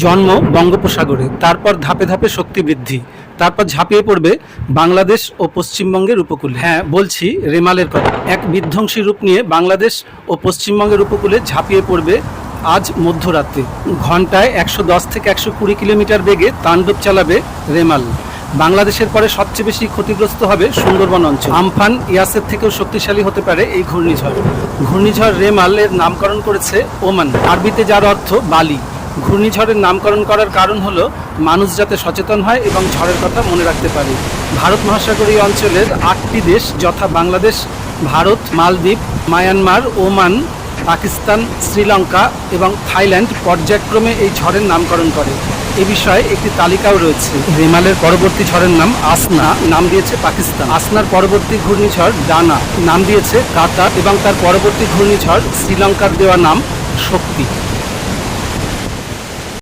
জন্ম বঙ্গোপসাগরে, তারপর ধাপে ধাপে শক্তি বৃদ্ধি, তারপর ঝাঁপিয়ে পড়বে বাংলাদেশ ও পশ্চিমবঙ্গের উপকূলে। হ্যাঁ, বলছি রেমালের কথা। এক বিধ্বংসী রূপ নিয়ে বাংলাদেশ ও পশ্চিমবঙ্গের উপকূলে ঝাঁপিয়ে পড়বে আজ মধ্যরাতে। ঘন্টায় 110 থেকে 120 কিলোমিটার বেগে তাণ্ডব চালাবে রেমাল। বাংলাদেশের পরে সবচেয়ে বেশি ক্ষতিগ্রস্ত হবে সুন্দরবন অঞ্চল। আমফান ইয়াসের থেকেও শক্তিশালী হতে পারে এই ঘূর্ণিঝড়। ঘূর্ণিঝড় রেমালের নামকরণ করেছে ওমান, আরবিতে যার অর্থ বালি। ঘূর্ণিঝড়ের নামকরণ করার কারণ হলো মানুষ যাতে সচেতন হয় এবং ঝড়ের কথা মনে রাখতে পারে। ভারত মহাসাগরীয় অঞ্চলের 8টি দেশ যথা বাংলাদেশ, ভারত, মালদ্বীপ, মায়ানমার, ওমান, পাকিস্তান, শ্রীলঙ্কা এবং থাইল্যান্ড পর্যায়ক্রমে এই ঝড়ের নামকরণ করে। এ বিষয়ে একটি তালিকাও রয়েছে। রেমালের পরবর্তী ঝড়ের নাম আসনা, নাম দিয়েছে পাকিস্তান। আসনার পরবর্তী ঘূর্ণিঝড় ডানা, নাম দিয়েছে কাতার এবং তার পরবর্তী ঘূর্ণিঝড় শ্রীলঙ্কার দেওয়া নাম শক্তি।